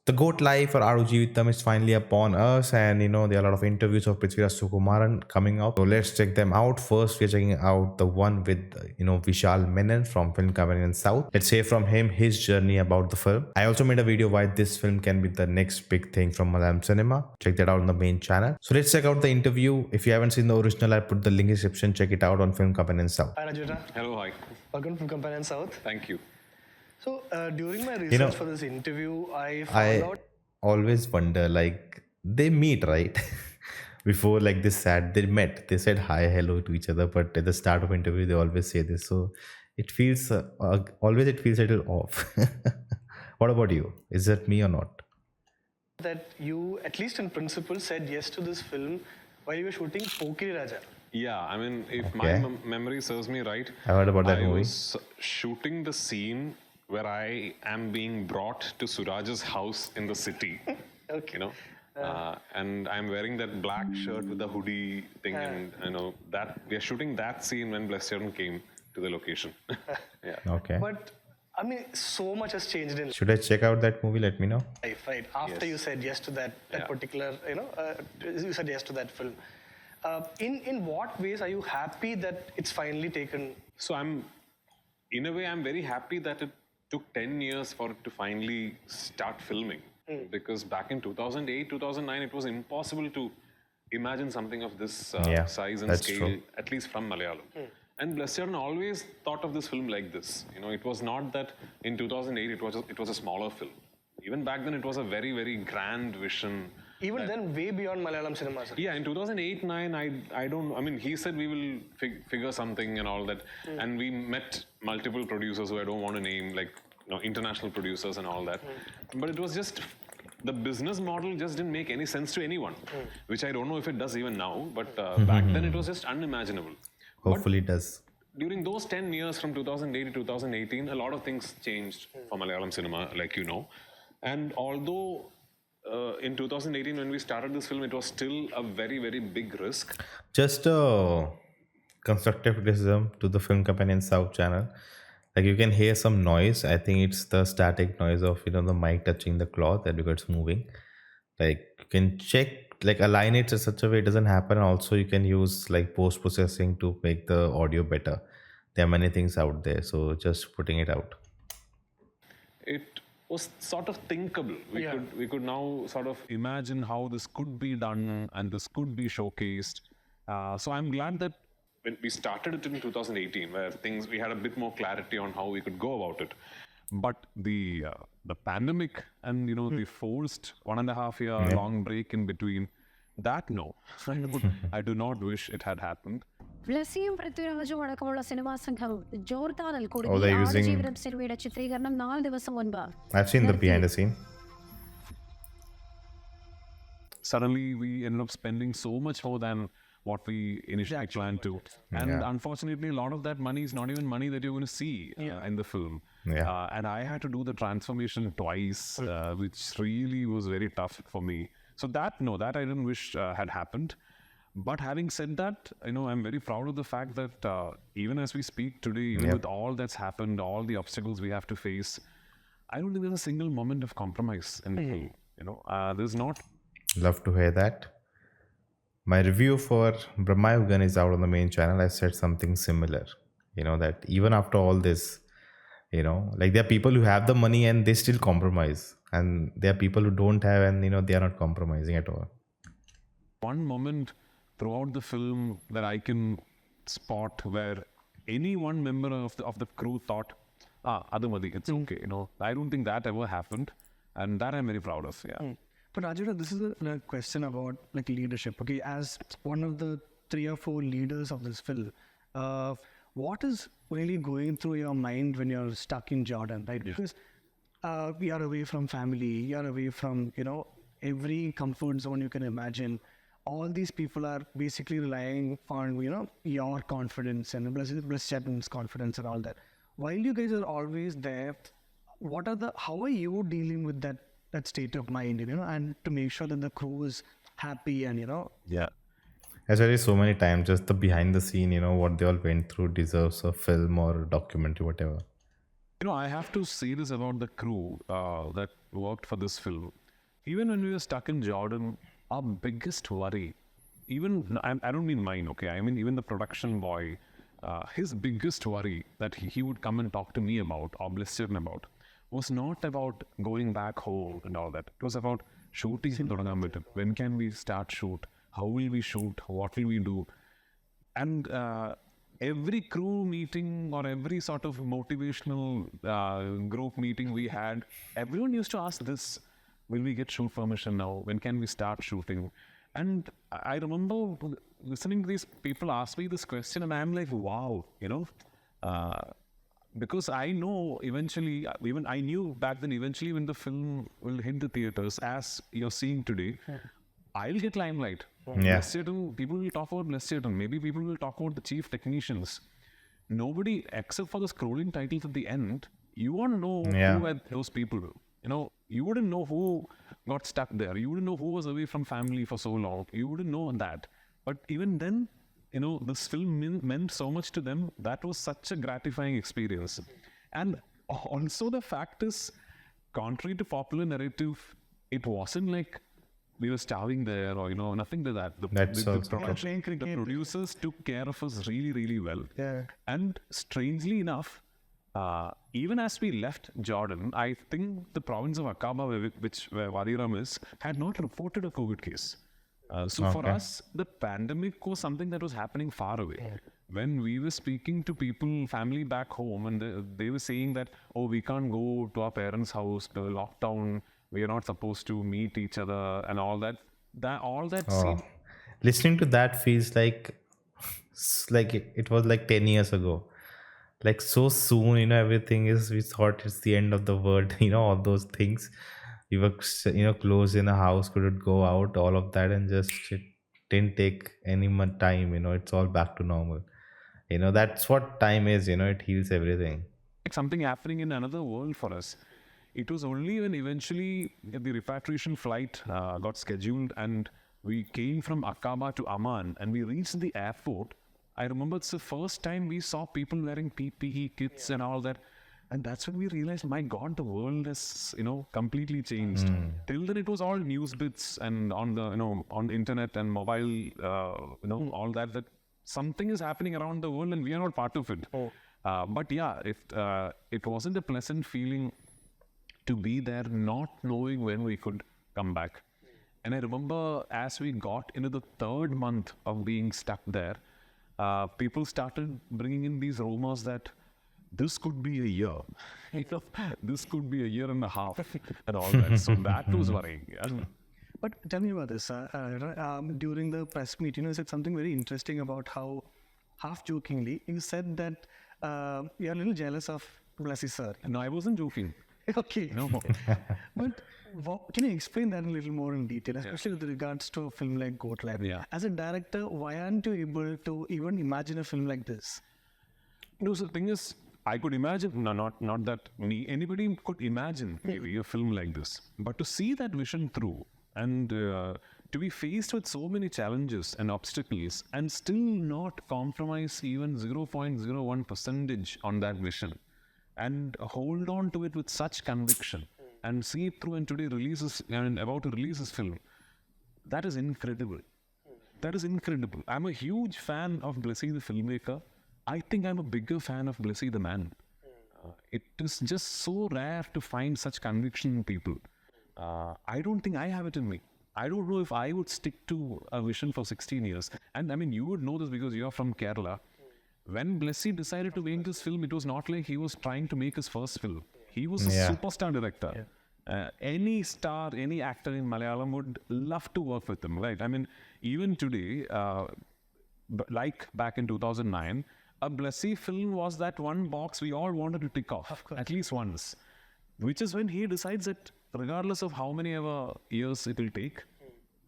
The GOAT life for Aadujeevitham is finally upon us, and there are a lot of interviews of Prithviraj Sukumaran coming out. So let's check them out. First, we're checking out the one with Vishal Menon from Film Company South. Let's hear from him his journey about the film. I also made a video why this film can be the next big thing from Malayalam cinema. Check that out on the main channel. So let's check out the interview. If you haven't seen the original, I put the link in the description. Check it out on Film Company South. Hi Rajita. Hello, hi. Welcome to Companion South. Thank you. So during my research for this interview, I found I out always wonder, like, they meet, right? Before, like, they met, they said hi, hello to each other, but at the start of interview, they always say this. So it feels, always it feels a little off. What about you? Is that me or not? that you, at least in principle, said yes to this film while you were shooting Pokiri Raja. Yeah, I mean, if Okay. my memory serves me right, I heard about that I movie. was shooting the scene where I am being brought to Suraj's house in the city. Okay. And I'm wearing that black shirt with the hoodie thing, and that we are shooting that scene when Blessy came to the location. Yeah. Okay. But I mean, so much has changed in Should I check out that movie? Let me know. life, right? After Yes. you said yes to that Yeah. particular, you said yes to that film. In what ways are you happy that it's finally taken? So in a way, I'm very happy that it took 10 years for it to finally start filming. Because back in 2008, 2009, it was impossible to imagine something of this Yeah, size and that's scale, true. at least from Malayalam. And Blessy always thought of this film like this. It was not that in 2008 it was a smaller film. Even back then, it was a very, very grand vision. Even then, way beyond Malayalam cinema, sir. Yeah, in 2008-9, I mean, he said we will figure something and all that. And we met multiple producers who I don't want to name, like, international producers and all that. But it was just, the business model just didn't make any sense to anyone, which I don't know if it does even now. But back then, it was just unimaginable. Hopefully it does. During those 10 years from 2008 to 2018, a lot of things changed for Malayalam cinema, like you know. And although in 2018, when we started this film, it was still a very, very big risk. Just a constructive criticism to the Film Companion South channel. Like, you can hear some noise. I think it's the static noise of the mic touching the cloth that because it's moving. Like, you can check, like, align it in such a way it doesn't happen. Also, you can use like post processing to make the audio better. There are many things out there, so just putting it out. It was sort of thinkable. Yeah. We could now sort of imagine how this could be done and this could be showcased. So I'm glad that when we started it in 2018, where we had a bit more clarity on how we could go about it. but the pandemic and the forced 1.5 year long break in between, that no, I do not wish it had happened. ബ്ലെസ്സിയും പൃഥ്വിരാജും അടക്കമുള്ള cinema സംഘം ജോർദാനിൽ Oh, കുടുങ്ങി they're using- Aadujeevitham സിനിമയുടെ ചിത്രീകരണം 4 ദിവസം മുൻപ് I've seen the behind the scene. Suddenly we ended up spending so much more than what we initially planned to, and Yeah. unfortunately a lot of that money is not even money that you're going to see in the film. Yeah. And I had to do the transformation twice, which really was very tough for me. So that I didn't wish had happened. But having said that, I'm very proud of the fact that even as we speak today, even with all that's happened, all the obstacles we have to face, I don't think there's a single moment of compromise in the film. There's not. Love to hear that. My review for Brahmayugan is out on the main channel. I said something similar. That even after all this, like, there are people who have the money and they still compromise. And there are people who don't have and, they are not compromising at all. One moment throughout the film that I can spot where any one member of the crew thought, Adumadi, it's okay. I don't think that ever happened, and that I'm very proud of. Yeah. But Rajita, this is a question about like leadership. Okay, as one of the 3 or 4 leaders of this film, what is really going through your mind when you're stuck in Jordan, right? Because we are away from family, you're away from every comfort zone you can imagine. All these people are basically relying on your confidence and Blessy's confidence and all that. While you guys are always there, how are you dealing with that state of mind, and to make sure that the crew is happy and Yeah. I said it so many times, just the behind the scene, what they all went through deserves a film or a documentary, whatever. I have to say this about the crew, that worked for this film, even when we were stuck in Jordan, our biggest worry, even I don't mean mine, okay? I mean even the production boy, his biggest worry that he would come and talk to me about or Blessy about was not about going back home and all that. It was about shooting. When can we start shoot? How will we shoot? What will we do? And every crew meeting or every sort of motivational group meeting we had, everyone used to ask this: will we get shoot permission now? When can we start shooting? And I remember listening to these people ask me this question, and I'm like, wow, because I know eventually, even I knew back then, eventually when the film will hit the theaters, as you're seeing today, I'll get limelight. Yeah. People will talk about Blessy. Maybe people will talk about the chief technicians. Nobody, except for the scrolling titles at the end, you want to know Yeah. who were those people. You wouldn't know who got stuck there. You wouldn't know who was away from family for so long. You wouldn't know that. But even then, this film meant so much to them. That was such a gratifying experience. And also the fact is, contrary to popular narrative, it wasn't like we were starving there or, nothing like that. That's also Playing The cricket. producers took care of us really, really well. Yeah. And strangely enough, even as we left Jordan, I think the province of Aqaba, where Wadiram is, had not reported a COVID case. So for Okay. us, the pandemic was something that was happening far away. When we were speaking to people, family back home, and they were saying that, oh, we can't go to our parents' house, the lockdown, we are not supposed to meet each other and all that. All that Oh, seemed listening to that feels like it was like 10 years ago. Like so soon, everything is, we thought it's the end of the world, all those things. We were, closed in a house, couldn't go out, all of that, and just it didn't take any more time, it's all back to normal. That's what time is, it heals everything. like something happening in another world for us. It was only when eventually the repatriation flight got scheduled and we came from Aqaba to Amman and we reached the airport. I remember it's the first time we saw people wearing PPE kits and all that. And that's when we realized, my God, the world has, completely changed. Till then, it was all news bits and on the, on the internet and mobile, all that something is happening around the world and we are not part of it. But yeah, it wasn't a pleasant feeling to be there, not knowing when we could come back. And I remember as we got into the third month of being stuck there, people started bringing in these rumors that this could be a year. This could be a year and a half and all that. So that was worrying. And But tell me about this. During the press meet, you said something very interesting about how, half jokingly, you said that you're a little jealous of Blessy sir. no, I wasn't joking. Okay. No. But can you explain that a little more in detail, especially with regards to a film like Goat Lab? Yeah. As a director, why aren't you able to even imagine a film like this? No, so the thing is, I could imagine, no, not that me, anybody could imagine maybe a film like this. But to see that vision through and to be faced with so many challenges and obstacles and still not compromise even 0.01% on that vision and hold on to it with such conviction and see it through and today releases and about to release this film, that is incredible. That is incredible. I'm a huge fan of Blessy the filmmaker. I think I'm a bigger fan of Blessy the man. It is just so rare to find such conviction in people. I don't think I have it in me. I don't know if I would stick to a vision for 16 years. And I mean, you would know this because you're from Kerala. When Blessy decided to make this film, it was not like he was trying to make his first film. He was a Yeah. superstar director. Any star, any actor in Malayalam would love to work with him, right? I mean, even today, like back in 2009, a Blessy film was that one box we all wanted to tick off at least once, which is when he decides that regardless of how many ever years it will take,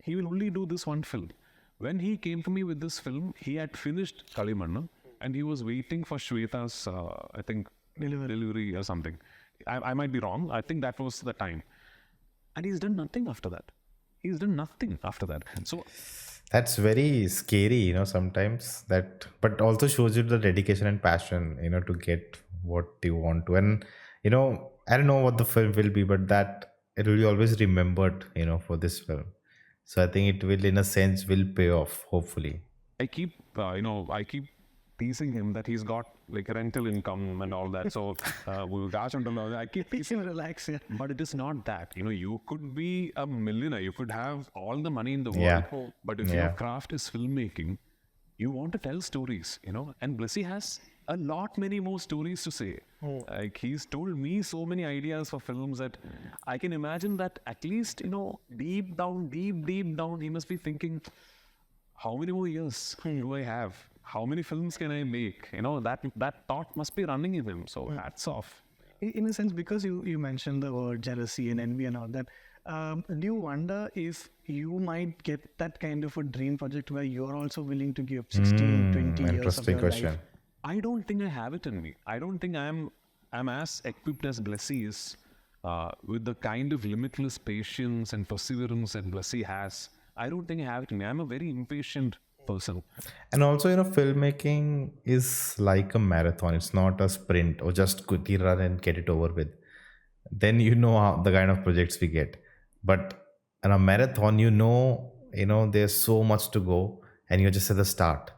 he will only do this one film. When he came to me with this film, he had finished Kalimanna and he was waiting for Shweta's, I think, delivery or something. I might be wrong. I think that was the time. And he's done nothing after that. He's done nothing after that. So That's very scary, sometimes that, but also shows you the dedication and passion, to get what you want to. And, I don't know what the film will be, but that it will be always remembered, for this film. So I think it will, in a sense, will pay off, hopefully. I keep teasing him that he's got like rental income and all that. So we'll dash until I keep Makes him relax. Yeah. But it is not that. You could be a millionaire. You could have all the money in the world. Yeah. But if your craft is filmmaking, you want to tell stories, And Blessy has a lot many more stories to say. Like he's told me so many ideas for films that I can imagine that at least, deep down, he must be thinking, how many more years do I have? How many films can I make? That thought must be running in him. So hats off. In a sense, because you mentioned the word jealousy and envy and all that, do you wonder if you might get that kind of a dream project where you're also willing to give 16, 20 years of Interesting your question. life? I don't think I have it in me. I don't think I'm as equipped as Blessy is with the kind of limitless patience and perseverance that Blessy has. I don't think I have it in me. I'm a very impatient person. And also, filmmaking is like a marathon. It's not a sprint or just quickly run and get it over with. Then how the kind of projects we get. But in a marathon, there's so much to go, and you're just at the start,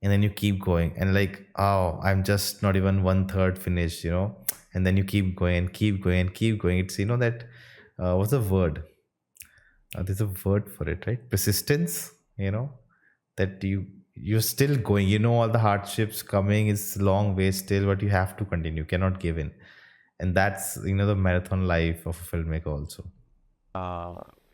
and then you keep going, and like, oh, I'm just not even 1/3 finished, and then you keep going and keep going and keep going. It's that what's the word? There's a word for it, right? Persistence. That you're still going. All the hardships coming. It's a long way still, but you have to continue. Cannot give in, and that's the marathon life of a filmmaker also.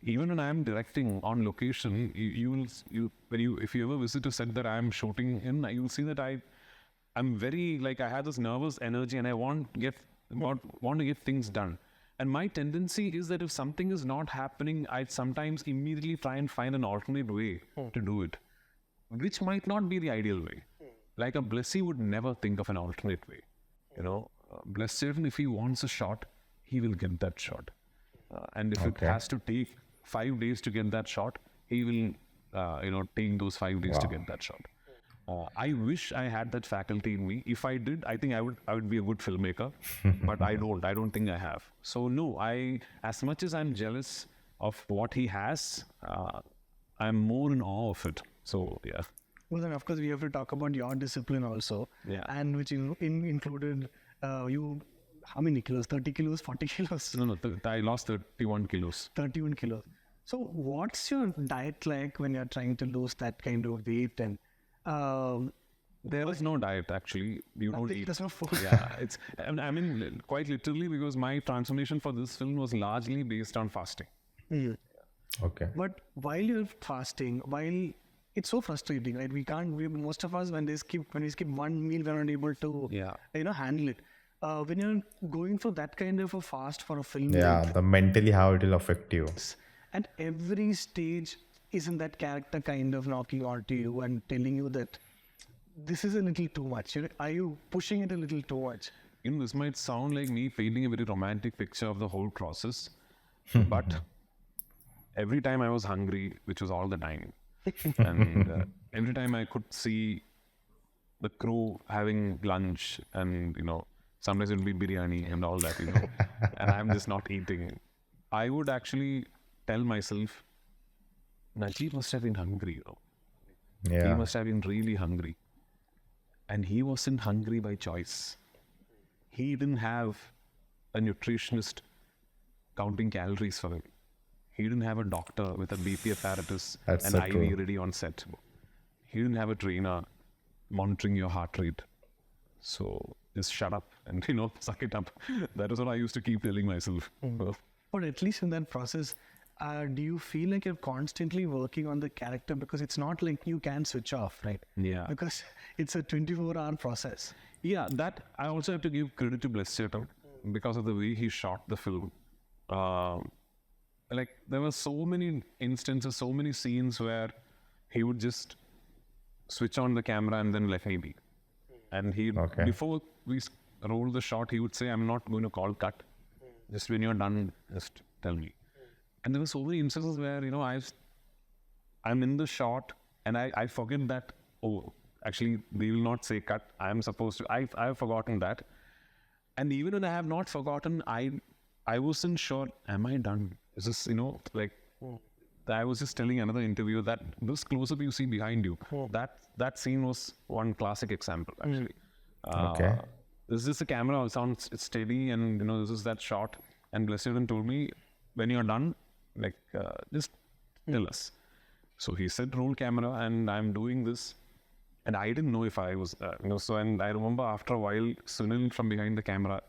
Even when I'm directing on location, if you ever visit a set that I'm shooting in, you'll see that I'm very I have this nervous energy and I want to get things done. And my tendency is that if something is not happening, I sometimes immediately try and find an alternate way to do it, which might not be the ideal way. Like a Blessy would never think of an alternate way. Blessy, even if he wants a shot, he will get that shot. And if it has to take 5 days to get that shot, he will, take those 5 days to get that shot. I wish I had that faculty in me. If I did, I think I would be a good filmmaker, but I don't. I don't think I have. So no, as much as I'm jealous of what he has, I'm more in awe of it. So yeah. Well, then of course we have to talk about your discipline also. Yeah. And which included you, how many kilos? 30 kilos, 40 kilos? No, I lost 31 kilos. 31 kilos. So what's your diet like when you're trying to lose that kind of weight? And there is no diet actually. You don't eat. There's no food. Yeah, I mean, quite literally, because my transformation for this film was largely based on fasting. Okay. But while you're fasting, it's so frustrating, right? Most of us, when we skip one meal, we're not able to, handle it. When you're going through that kind of a fast for a film, The mentally how it will affect you. and every stage isn't that character kind of knocking onto you and telling you that this is a little too much? Are you pushing it a little too much? This might sound like me painting a very romantic picture of the whole process, but every time I was hungry, which was all the time, and every time I could see the crew having lunch, and sometimes it would be biryani and all that, and I'm just not eating, I would actually tell myself, Najib must have been hungry, He must have been really hungry. And he wasn't hungry by choice. He didn't have a nutritionist counting calories for him. He didn't have a doctor with a BP apparatus and so IV true. ready on set. He didn't have a trainer monitoring your heart rate. So just shut up and, suck it up. That is what I used to keep telling myself. But at least in that process, do you feel like you're constantly working on the character? Because it's not like you can switch off, right? Yeah. Because it's a 24-hour process. Yeah, that I also have to give credit to Blessy because of the way he shot the film. There were so many instances, so many scenes where he would just switch on the camera and then let me be. And before we roll the shot, he would say, "I'm not going to call cut. Just when you're done, just tell me." And there were so many instances where, I'm in the shot and I forget that, actually, they will not say cut. I'm supposed to, I've forgotten that. And even when I have not forgotten, I I wasn't sure, am I done? Is this, like, I was just telling another interview that this close-up you see behind you, that scene was one classic example, actually. Okay. This is the camera, it's steady, and, this is that shot. And Blessy told me, when you're done, like, just tell us. So he said, roll camera, and I'm doing this. And I didn't know if I was, and I remember after a while, Sunil from behind the camera.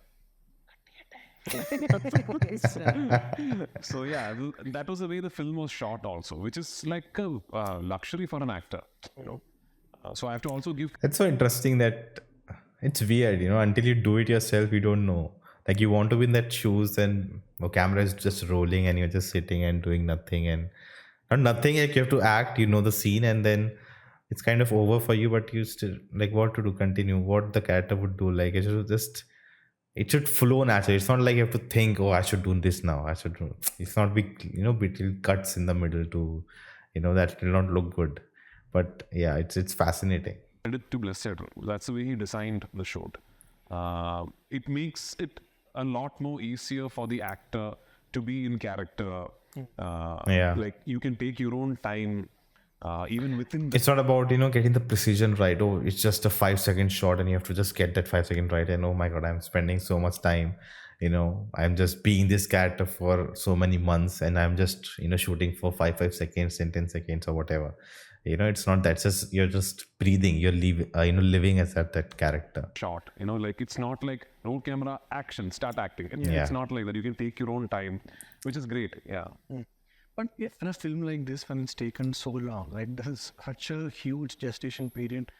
So yeah, that was the way the film was shot also, which is like a luxury for an actor, so I have to also give. It's so interesting that it's weird, until you do it yourself, you don't know. Like you want to be in that shoes and the camera is just rolling and you're just sitting and doing nothing and not nothing. Like you have to act, the scene, and then it's kind of over for you, but you still like what to do, continue, what the character would do. Like it should flow naturally. It's not like you have to think, oh, I should do this now. I should do. It's not big, little cuts in the middle to, that will not look good. But yeah, it's fascinating. Credit to Blessy. That's the way he designed the shot. It makes it a lot more easier for the actor to be in character. Yeah. Like you can take your own time, even within. It's not about getting the precision right. Oh, it's just a 5-second shot, and you have to just get that 5-second right. And oh my god, I'm spending so much time. I'm just being this character for so many months, and I'm just shooting for 5 seconds and 10 seconds or whatever. It's not that. It's just you're just breathing. You're living as that character. Shot, like it's not like roll camera, action, start acting. Yeah. It's not like that. You can take your own time, which is great. Yeah. But in a film like this, when it's taken so long, right, there's such a huge gestation period.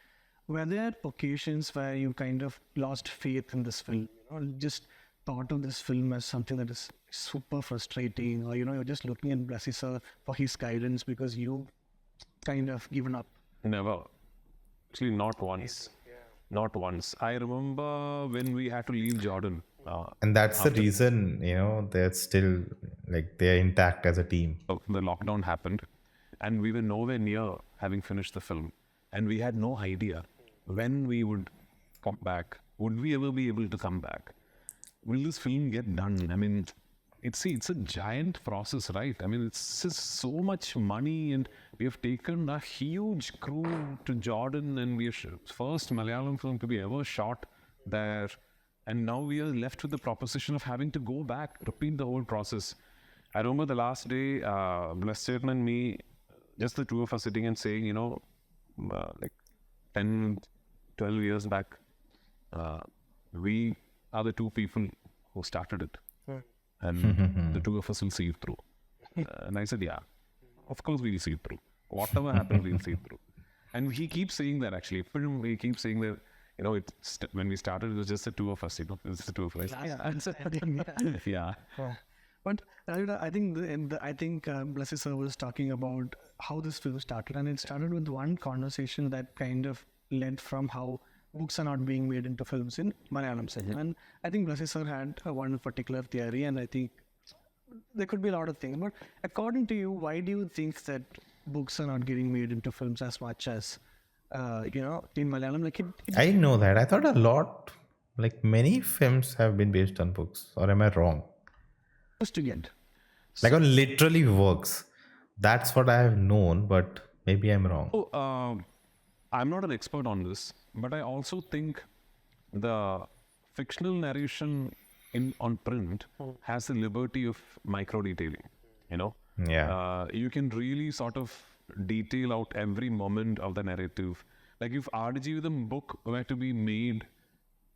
Were there occasions where you kind of lost faith in this film, just thought of this film as something that is super frustrating, or you're just looking at Blessy sir for his guidance because you kind of given up? Never. Actually, not once. Not once. I remember when we had to leave Jordan. And that's the reason, they're still they're intact as a team. The lockdown happened and we were nowhere near having finished the film. And we had no idea when we would come back. Would we ever be able to come back? Will this film get done? I mean, it's a giant process, right? I mean, it's just so much money, and we have taken a huge crew to Jordan, and we are first Malayalam film to be ever shot there. And now we are left with the proposition of having to go back, repeat the whole process. I remember the last day, Blessy and me, just the two of us sitting and saying, like 10, 12 years back, we are the two people who started it. And the two of us will see it through. And I said, yeah, of course we'll see it through. Whatever happens, we'll see it through. And he keeps saying that actually. He keeps saying that, when we started, it was just the two of us, it was just the two of us. Yeah. But I think Blessy sir was talking about how this film started, and it started with one conversation that kind of led from how books are not being made into films in Malayalam cinema. And I think Blessy sir had one particular theory, and I think there could be a lot of things. But according to you, why do you think that books are not getting made into films as much as in Malayalam? I didn't know that. I thought a lot, many films have been based on books. Or am I wrong? Used to get on literally works. That's what I have known, but maybe I'm wrong. Oh, I'm not an expert on this, but I also think the fictional narration on print has the liberty of micro detailing. Yeah. You can really sort of detail out every moment of the narrative. Like if Aadujeevitham book were to be made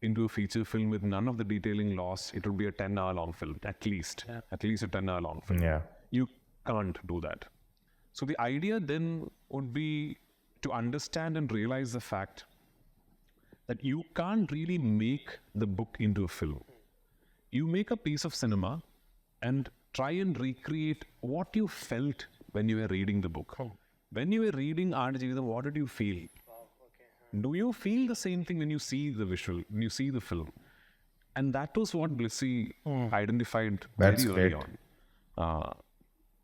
into a feature film with none of the detailing lost, it would be a 10-hour long film, at least. Yeah. At least a 10-hour long film. Yeah. You can't do that. So the idea then would be to understand and realize the fact that you can't really make the book into a film. You make a piece of cinema and try and recreate what you felt when you were reading the book. When you were reading Aadujeevitham, what did you feel? Do you feel the same thing when you see the visual, when you see the film? And that was what Blessy identified That's very early great. on.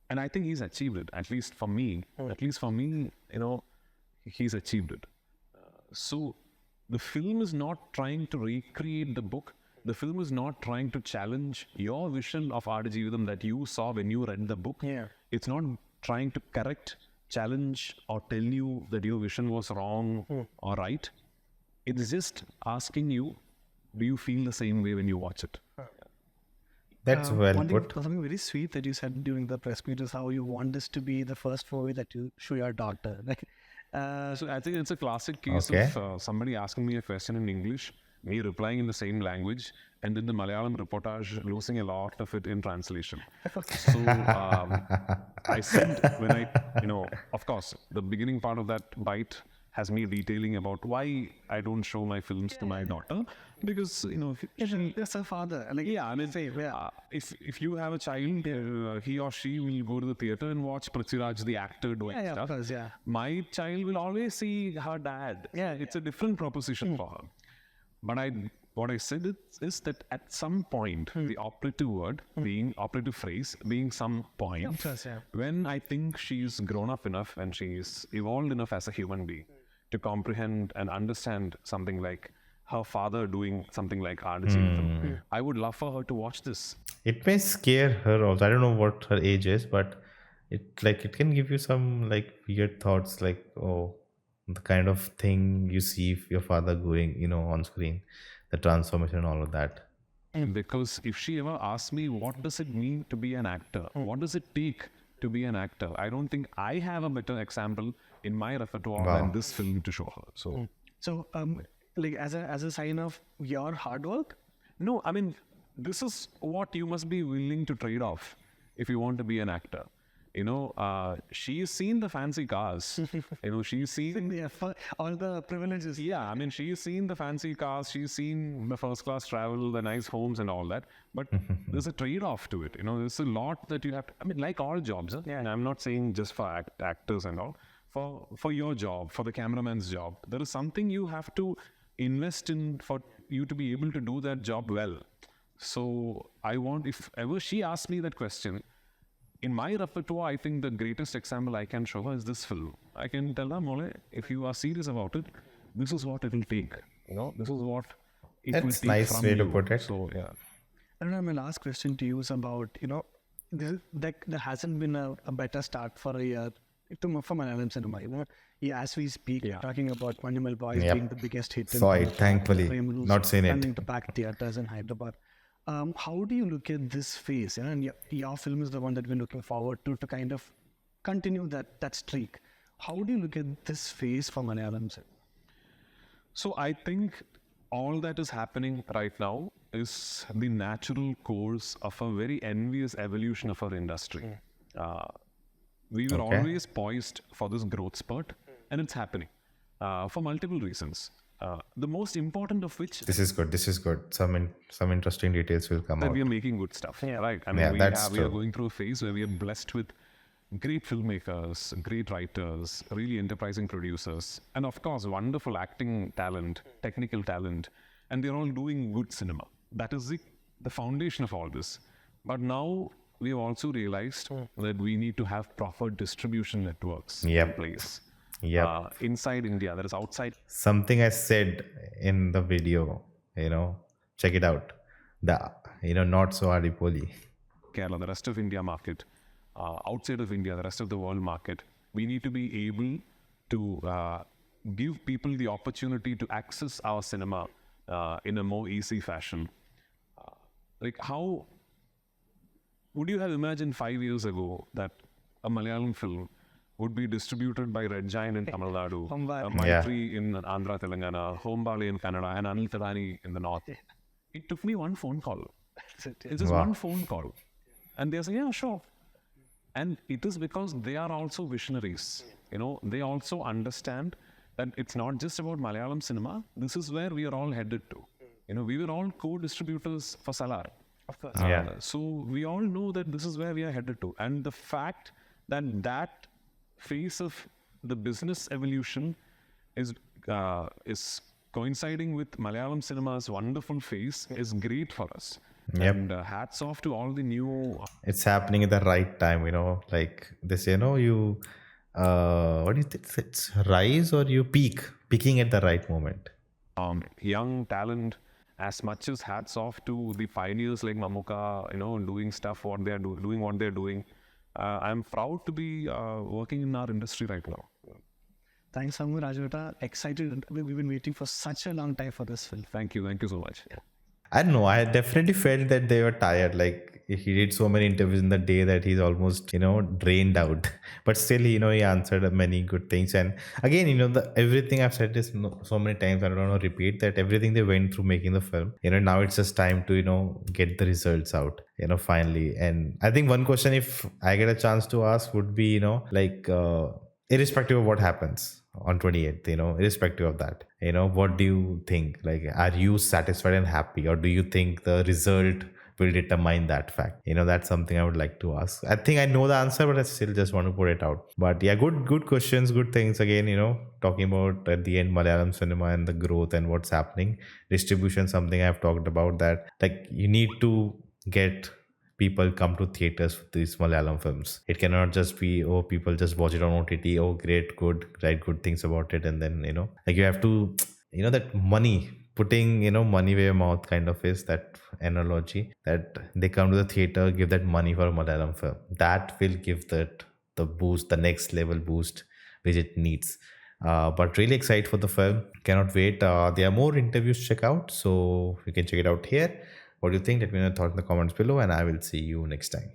And I think he's achieved it, at least for me. He's achieved it. So the film is not trying to recreate the book. the film is not trying to challenge your vision of Aadujeevitham that you saw when you read the book. Yeah. It's not trying to correct, challenge, or tell you that your vision was wrong or right. It's just asking you, do you feel the same way when you watch it? That's well one thing, put. something very sweet that you said during the press meet is how you want this to be the first movie that you show your daughter. Like, So I think it's a classic case Okay. of somebody asking me a question in English, me replying in the same language, and then the Malayalam reportage losing a lot of it in translation. So I said when of course, the beginning part of that bite has me detailing about why I don't show my films to my daughter, because that's her father. Like, yeah, I mean, same, yeah. if you have a child, he or she will go to the theater and watch Prithviraj, the actor, doing Yeah, stuff. of course, yeah. My child will always see her dad. Yeah, It's a different proposition for her. But what I said is that at some point, the operative word being operative phrase being some point, Of course, yeah. when I think she's grown up enough and she's evolved enough as a human being to comprehend and understand something like her father doing something like Aadujeevitham, I would love for her to watch this. It may scare her also. I don't know what her age is, but it can give you some like weird thoughts, like, oh, the kind of thing you see your father going, on screen, the transformation and all of that. Because if she ever asks me, what does it mean to be an actor? What does it take to be an actor? I don't think I have a better example in my repertoire than this film to show her. So, like as a sign of your hard work. no, I mean, this is what you must be willing to trade off if you want to be an actor. She's seen the fancy cars. She's seen Yeah, all the privileges. Yeah, I mean, she's seen the fancy cars, she's seen the first class travel, the nice homes and all that. But there's a trade-off to it. There's a lot that you have to, I mean, like all jobs. Yeah. And I'm not saying just for actors and all. For your job, for the cameraman's job, there is something you have to invest in for you to be able to do that job well. So if ever she asks me that question, in my repertoire, I think the greatest example I can show her is this film. I can tell her, Mole, if you are serious about it, this is what it will take. This is what it will That's take nice from way to you. put it. So, yeah. And my last question to you is about, there hasn't been a better start for a year for Malayalam cinema. Yeah, as we speak, talking about Manimal Boys Yep. being the biggest hit. Saw it, thankfully. Not seen it. Coming to packed theaters in Hyderabad. How do you look at this phase? And your film is the one that we're looking forward to kind of continue that streak. How do you look at this phase for Malayalam cinema? So I think all that is happening right now is the natural course of a very envious evolution of our industry. We were Okay. always poised for this growth spurt, and it's happening for multiple reasons. The most important of which This is good. Some interesting details will come that out. we are making good stuff, right? I mean, Yeah, that's we are true. going through a phase where we are blessed with great filmmakers, great writers, really enterprising producers, and of course, wonderful acting talent, technical talent, and they're all doing good cinema. That is the foundation of all this. But now we have also realized that we need to have proper distribution networks in Yep. place. Yep. Inside India, that is outside Something I said in the video, check it out. Not so Adipoli. Kerala, the rest of India market, outside of India, the rest of the world market, we need to be able to give people the opportunity to access our cinema in a more easy fashion. How would you have imagined 5 years ago that a Malayalam film would be distributed by Red Giant in Tamil Nadu, Maitri in Andhra, Telangana, Hombali in Kannada, and Anil Tadani in the north? It took me one phone call. It's just one phone call. And they say, yeah, sure. And it is because they are also visionaries. They also understand that it's not just about Malayalam cinema. This is where we are all headed to. We were all co-distributors for Salar. Of course. Yeah. So we all know that this is where we are headed to. And the fact that phase of the business evolution is coinciding with Malayalam cinema's wonderful phase is great for us. Yep. And hats off to all the new It's happening at the right time, like they say, you what do you think? It's rise or you peaking at the right moment. young talent as much as hats off to the pioneers like Mamuka, doing stuff what they are doing what they're doing. I'm proud to be working in our industry right now. Thanks, Samu Rajavata. Excited. We've been waiting for such a long time for this film. Thank you so much. I don't know. I definitely felt that they were tired. Like he did so many interviews in the day that he's almost, drained out. But still, he answered many good things. And again, everything I've said this so many times, I don't want to repeat that everything they went through making the film. Now it's just time to, get the results out. Finally. And I think one question, if I get a chance to ask, would be, irrespective of what happens on 28th, irrespective of that, what do you think? Like, are you satisfied and happy, or do you think the result will determine that fact? That's something I would like to ask. I think I know the answer, but I still just want to put it out. But yeah, good questions, good things. Again, talking about at the end Malayalam cinema and the growth and what's happening. Distribution, something I've talked about, that like you need to get people come to theaters with these Malayalam films. It cannot just be, oh, people just watch it on OTT, oh, great, good, write good things about it, and then, like you have to, that money, putting, money where your mouth kind of is, that analogy, that they come to the theater, give that money for a Malayalam film. That will give that the boost, the next level boost, which it needs. But really excited for the film. Cannot wait. There are more interviews to check out, so you can check it out here. What do you think? Let me know your thoughts in the comments below, and I will see you next time.